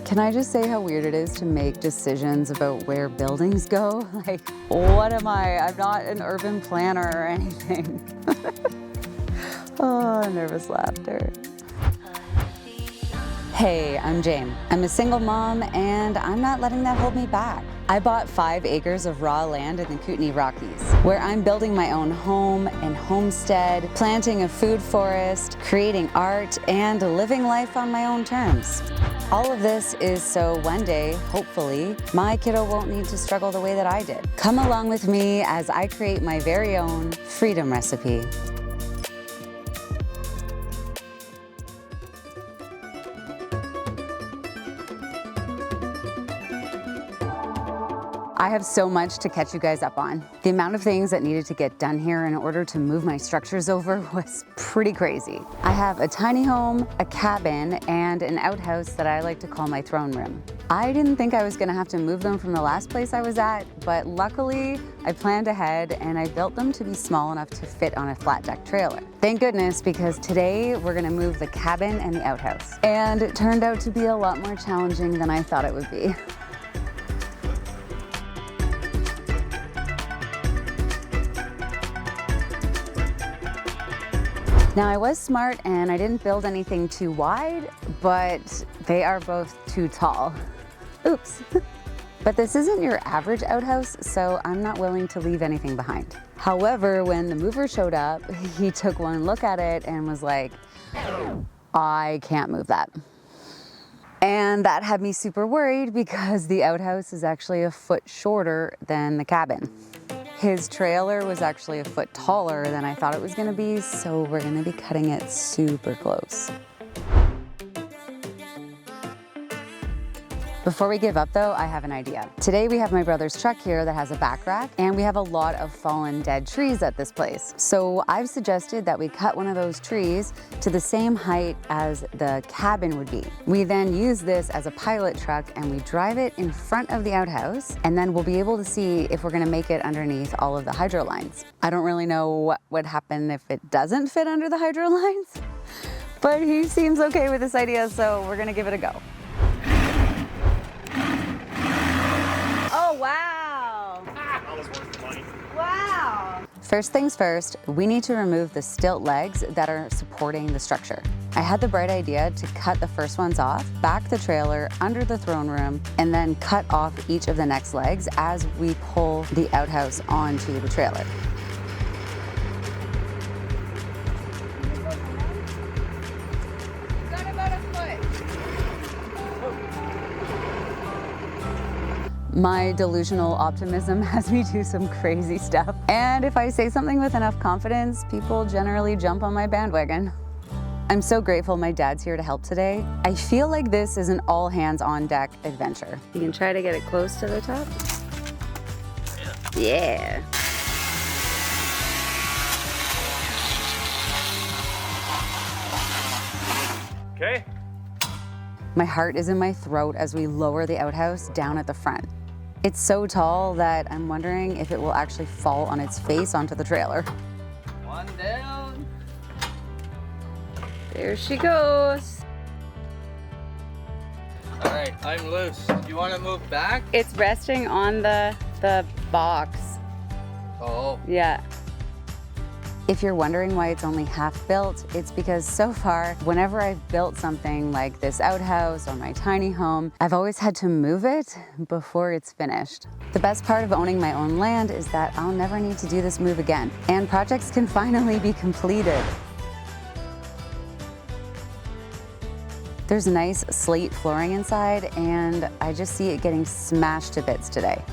Can I just say how weird it is to make decisions about where buildings go? Like, what am I? I'm not an urban planner or anything. Oh, nervous laughter. Hey, I'm Jane. I'm a single mom and I'm not letting that hold me back. I bought 5 acres of raw land in the Kootenay Rockies, where I'm building my own home and homestead, planting a food forest, creating art, and living life on my own terms. All of this is so one day, hopefully, my kiddo won't need to struggle the way that I did. Come along with me as I create my very own freedom recipe. I have so much to catch you guys up on. The amount of things that needed to get done here in order to move my structures over was pretty crazy. I have a tiny home, a cabin, and an outhouse that I like to call my throne room. I didn't think I was gonna have to move them from the last place I was at, but luckily I planned ahead and I built them to be small enough to fit on a flat deck trailer. Thank goodness, because today we're gonna move the cabin and the outhouse. And it turned out to be a lot more challenging than I thought it would be. Now I was smart and I didn't build anything too wide, but they are both too tall. Oops. But this isn't your average outhouse, so I'm not willing to leave anything behind. However, when the mover showed up, he took one look at it and was like, I can't move that. And that had me super worried because the outhouse is actually a foot shorter than the cabin. His trailer was actually a foot taller than I thought it was gonna be, so we're gonna be cutting it super close. Before we give up though, I have an idea. Today we have my brother's truck here that has a back rack, and we have a lot of fallen dead trees at this place. So I've suggested that we cut one of those trees to the same height as the cabin would be. We then use this as a pilot truck and we drive it in front of the outhouse, and then we'll be able to see if we're gonna make it underneath all of the hydro lines. I don't really know what would happen if it doesn't fit under the hydro lines, but he seems okay with this idea, so we're gonna give it a go. Oh, wow. That was worth the money. Wow. First things first, we need to remove the stilt legs that are supporting the structure. I had the bright idea to cut the first ones off, back the trailer under the throne room, and then cut off each of the next legs as we pull the outhouse onto the trailer. My delusional optimism has me do some crazy stuff. And if I say something with enough confidence, people generally jump on my bandwagon. I'm so grateful my dad's here to help today. I feel like this is an all hands on deck adventure. You can try to get it close to the top. Yeah. Okay. My heart is in my throat as we lower the outhouse down at the front. It's so tall that I'm wondering if it will actually fall on its face onto the trailer. One down. There she goes. All right, I'm loose. You want to move back? It's resting on the box. Oh. Yeah. If you're wondering why it's only half built, it's because so far, whenever I've built something like this outhouse or my tiny home, I've always had to move it before it's finished. The best part of owning my own land is that I'll never need to do this move again, and projects can finally be completed. There's nice slate flooring inside, and I just see it getting smashed to bits today.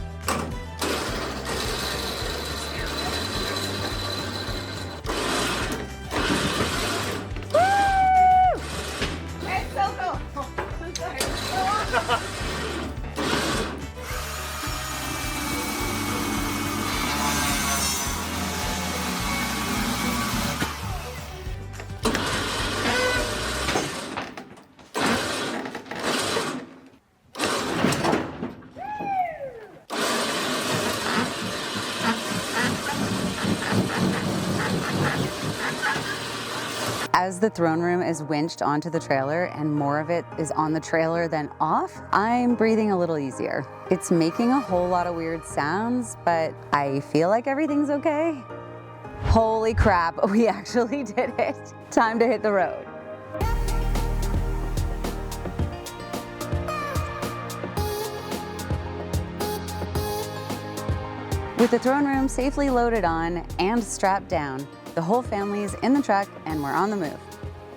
the throne room is winched onto the trailer and more of it is on the trailer than off, I'm breathing a little easier. It's making a whole lot of weird sounds, but I feel like everything's okay. Holy crap, we actually did it. Time to hit the road. With the throne room safely loaded on and strapped down, the whole family is in the truck and we're on the move.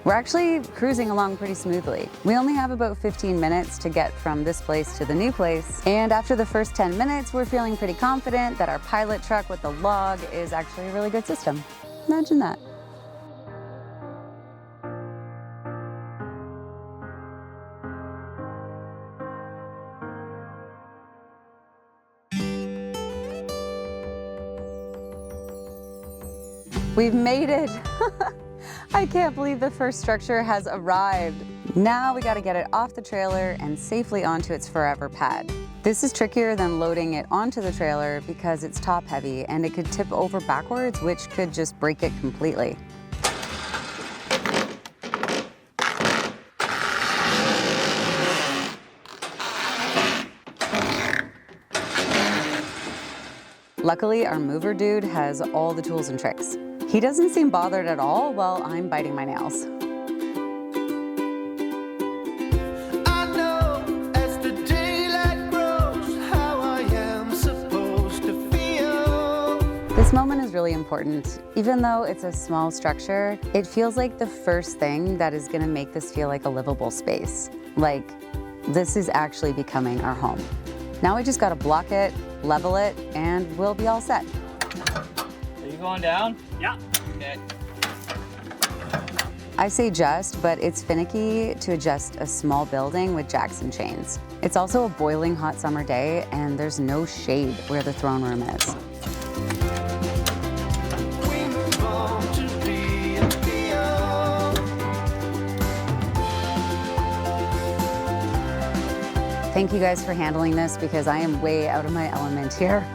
We're actually cruising along pretty smoothly. We only have about 15 minutes to get from this place to the new place, and after the first 10 minutes, we're feeling pretty confident that our pilot truck with the log is actually a really good system. Imagine that. We've made it. I can't believe the first structure has arrived. Now we gotta get it off the trailer and safely onto its forever pad. This is trickier than loading it onto the trailer because it's top heavy and it could tip over backwards, which could just break it completely. Luckily, our mover dude has all the tools and tricks. He doesn't seem bothered at all while I'm biting my nails. I know as the daylight grows how I am supposed to feel. This moment is really important. Even though it's a small structure, it feels like the first thing that is gonna make this feel like a livable space. Like, this is actually becoming our home. Now we just gotta block it, level it, and we'll be all set. Are you going down? Yeah. Okay. I say just, but it's finicky to adjust a small building with jacks and chains. It's also a boiling hot summer day, and there's no shade where the throne room is. We move on to be and beyond. Thank you guys for handling this because I am way out of my element here.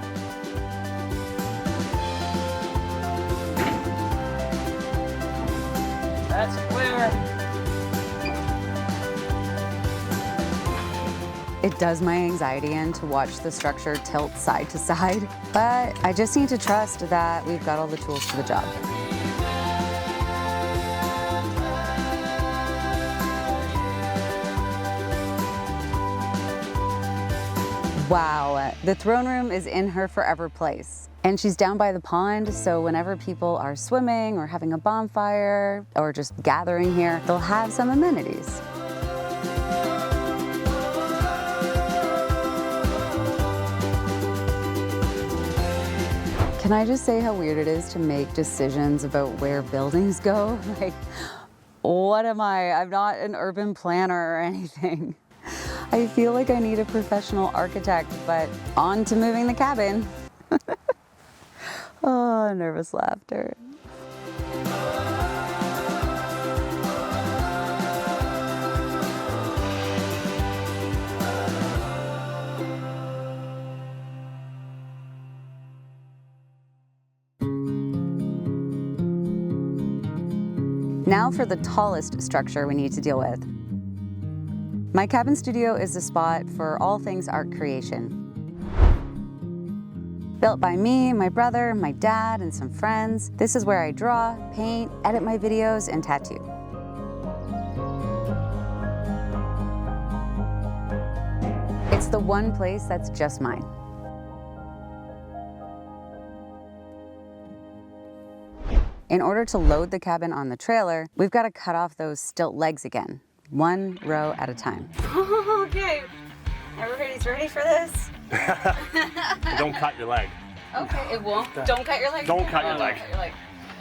That's clear. It does my anxiety in to watch the structure tilt side to side, but I just need to trust that we've got all the tools for the job. Wow, the throne room is in her forever place. And she's down by the pond, so whenever people are swimming or having a bonfire or just gathering here, they'll have some amenities. Can I just say how weird it is to make decisions about where buildings go? Like, what am I? I'm not an urban planner or anything. I feel like I need a professional architect, but on to moving the cabin. Oh, nervous laughter. Now for the tallest structure we need to deal with. My cabin studio is the spot for all things art creation. Built by me, my brother, my dad, and some friends, this is where I draw, paint, edit my videos, and tattoo. It's the one place that's just mine. In order to load the cabin on the trailer, we've got to cut off those stilt legs again, one row at a time. Okay, everybody's ready for this? Don't cut your leg. Okay, it won't. Don't cut your leg. Don't cut your leg. Don't cut your leg.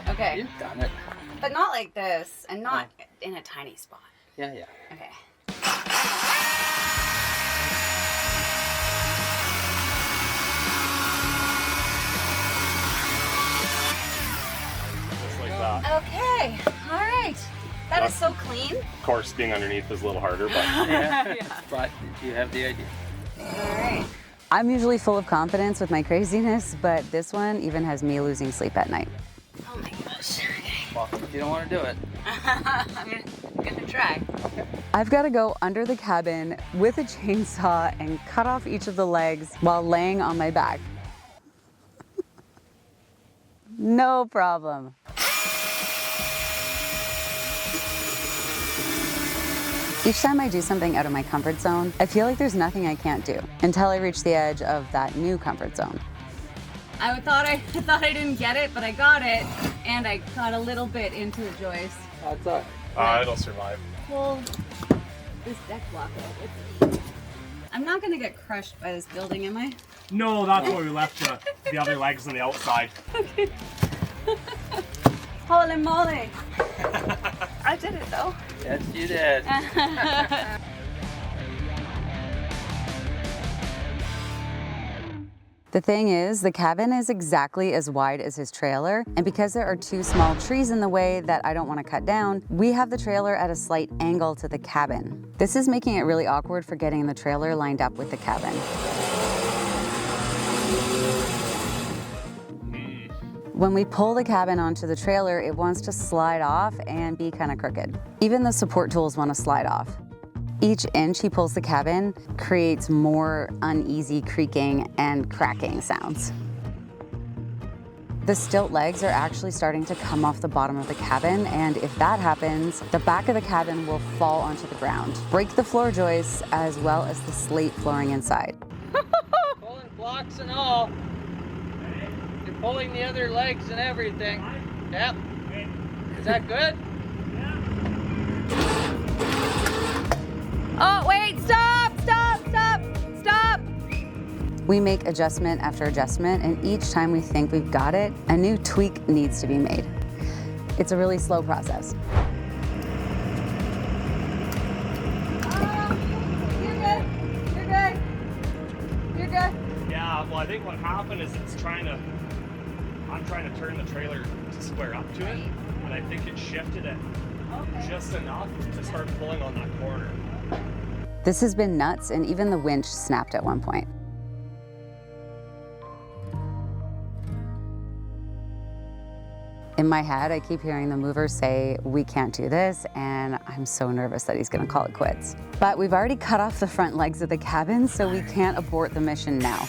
Okay, You've done it. but not like this, and not in a tiny spot. Yeah, yeah. Okay. Just like that. Okay, all right. That is so clean. Of course, being underneath is a little harder, but Yeah. But you have the idea. All right. I'm usually full of confidence with my craziness, but this one even has me losing sleep at night. Oh my gosh. Okay. Well, if you don't want to do it. I'm gonna try. I've got to go under the cabin with a chainsaw and cut off each of the legs while laying on my back. No problem. Each time I do something out of my comfort zone, I feel like there's nothing I can't do until I reach the edge of that new comfort zone. I thought I didn't get it, but I got it, and I got a little bit into the joist. That's all right. It'll survive. Pull this deck block out. I'm not gonna get crushed by this building, am I? No, that's why we left the other legs on the outside. Holy moly! I did it though. Yes, you did. The thing is, the cabin is exactly as wide as his trailer, and because there are two small trees in the way that I don't want to cut down, we have the trailer at a slight angle to the cabin. This is making it really awkward for getting the trailer lined up with the cabin. When we pull the cabin onto the trailer, it wants to slide off and be kind of crooked. Even the support tools want to slide off. Each inch he pulls the cabin creates more uneasy creaking and cracking sounds. The stilt legs are actually starting to come off the bottom of the cabin, and if that happens, the back of the cabin will fall onto the ground, break the floor joists as well as the slate flooring inside. Pulling blocks and all. You're pulling the other legs and everything. Yep. Is that good? Oh wait! Stop! Stop! Stop! Stop! We make adjustment after adjustment, and each time we think we've got it, a new tweak needs to be made. It's a really slow process. You're good. You're good. You're good. Yeah, well, I think what happened is I'm trying to turn the trailer to square up to it, and I think it shifted it just enough to start pulling on that corner. This has been nuts, and even the winch snapped at one point. In my head, I keep hearing the mover say, "We can't do this," and I'm so nervous that he's gonna call it quits. But we've already cut off the front legs of the cabin, so we can't abort the mission now.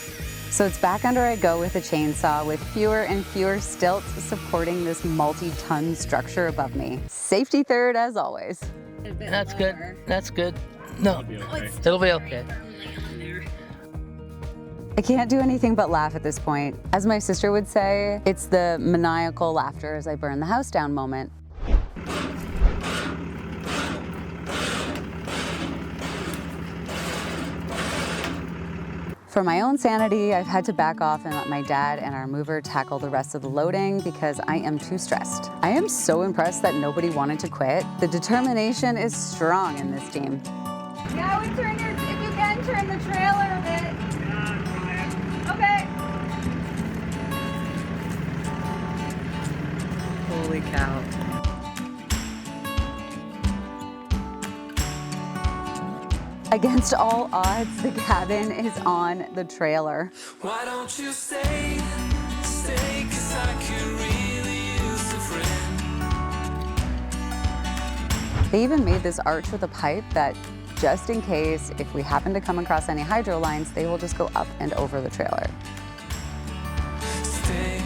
So it's back under I go with a chainsaw with fewer and fewer stilts supporting this multi-ton structure above me. Safety third, as always. That's good. That's good. No, It'll be okay. it'll be okay. I can't do anything but laugh at this point. As my sister would say, it's the maniacal laughter as I burn the house down moment. For my own sanity, I've had to back off and let my dad and our mover tackle the rest of the loading because I am too stressed. I am so impressed that nobody wanted to quit. The determination is strong in this team. Now we turn if you can turn the trailer a bit. Okay. Holy cow. Against all odds, the cabin is on the trailer. Why don't you stay, 'cause I could really use a friend. They even made this arch with a pipe that, just in case, if we happen to come across any hydro lines, they will just go up and over the trailer. Stay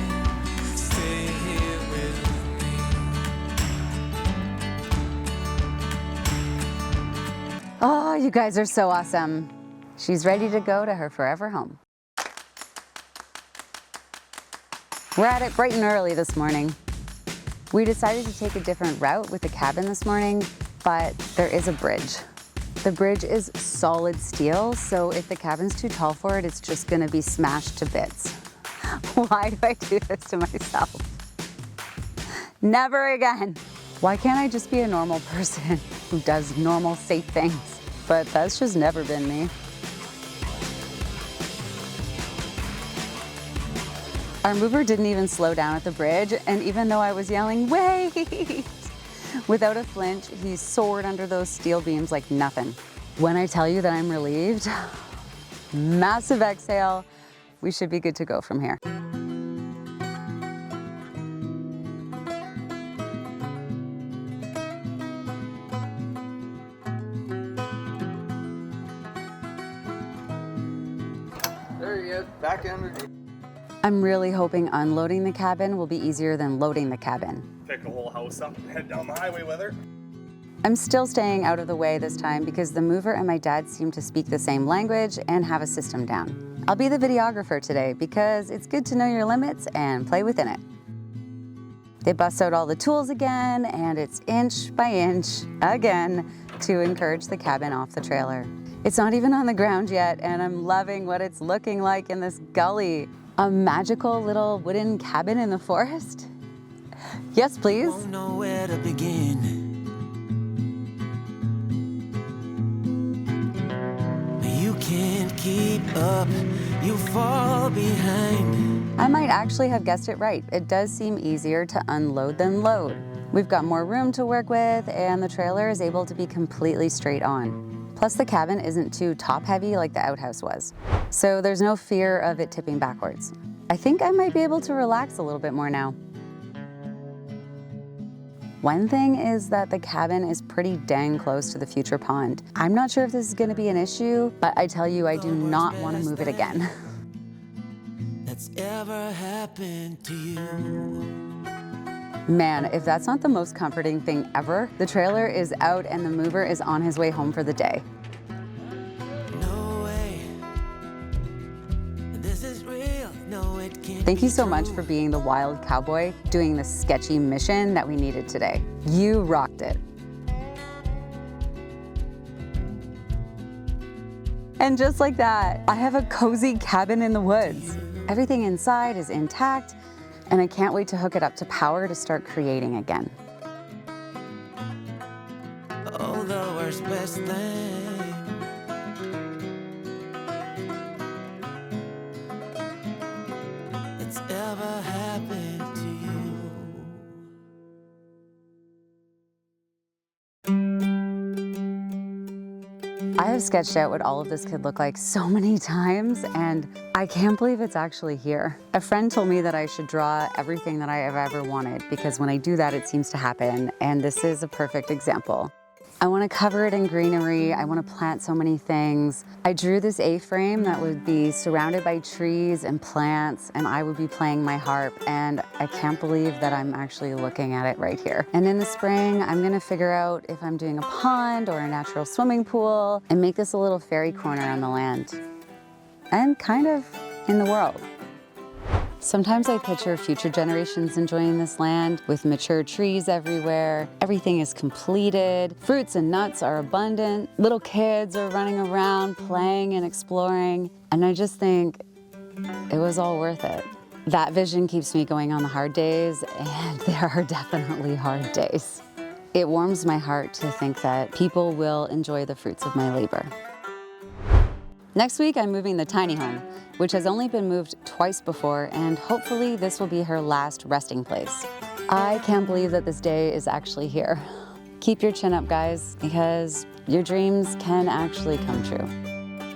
here with me. Oh, you guys are so awesome. She's ready to go to her forever home. We're at it bright and early this morning. We decided to take a different route with the cabin this morning, but there is a bridge. The bridge is solid steel, so if the cabin's too tall for it, it's just gonna be smashed to bits. Why do I do this to myself? Never again. Why can't I just be a normal person who does normal, safe things? But that's just never been me. Our mover didn't even slow down at the bridge, and even though I was yelling, "Wait!" without a flinch, he soared under those steel beams like nothing. When I tell you that I'm relieved, massive exhale, we should be good to go from here. it back underneath. I'm really hoping unloading the cabin will be easier than loading the cabin. Pick the whole house up and head down the highway with her. I'm still staying out of the way this time because the mover and my dad seem to speak the same language and have a system down. I'll be the videographer today because it's good to know your limits and play within it. They bust out all the tools again, and it's inch by inch again to encourage the cabin off the trailer. It's not even on the ground yet, and I'm loving what it's looking like in this gully. A magical little wooden cabin in the forest? Yes, please. Won't know where to begin. You can't keep up, you fall behind. I might actually have guessed it right. It does seem easier to unload than load. We've got more room to work with, and the trailer is able to be completely straight on. Plus, the cabin isn't too top-heavy like the outhouse was, so there's no fear of it tipping backwards. I think I might be able to relax a little bit more now. One thing is that the cabin is pretty dang close to the future pond. I'm not sure if this is going to be an issue, but I tell you, I do not want to move it again. That's ever happened to you. Man, if that's not the most comforting thing ever, the trailer is out and the mover is on his way home for the day. No way. This is real. No, it can't. Thank you so much for being the wild cowboy doing the sketchy mission that we needed today. You rocked it. And just like that, I have a cozy cabin in the woods. Everything inside is intact, and I can't wait to hook it up to power to start creating again. Oh, the worst best thing. It's ever happened to you. I have sketched out what all of this could look like so many times, and I can't believe it's actually here. A friend told me that I should draw everything that I have ever wanted, because when I do that, it seems to happen, and this is a perfect example. I want to cover it in greenery. I want to plant so many things. I drew this A-frame that would be surrounded by trees and plants, and I would be playing my harp, and I can't believe that I'm actually looking at it right here. And in the spring, I'm going to figure out if I'm doing a pond or a natural swimming pool and make this a little fairy corner on the land and kind of in the world. Sometimes I picture future generations enjoying this land with mature trees everywhere. Everything is completed. Fruits and nuts are abundant. Little kids are running around, playing and exploring. And I just think it was all worth it. That vision keeps me going on the hard days, and there are definitely hard days. It warms my heart to think that people will enjoy the fruits of my labor. Next week, I'm moving the tiny home, which has only been moved twice before, and hopefully this will be her last resting place. I can't believe that this day is actually here. Keep your chin up, guys, because your dreams can actually come true.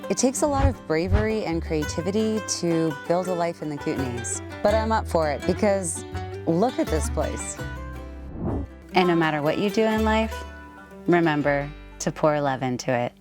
It takes a lot of bravery and creativity to build a life in the Kootenays, but I'm up for it because look at this place. And no matter what you do in life, remember to pour love into it.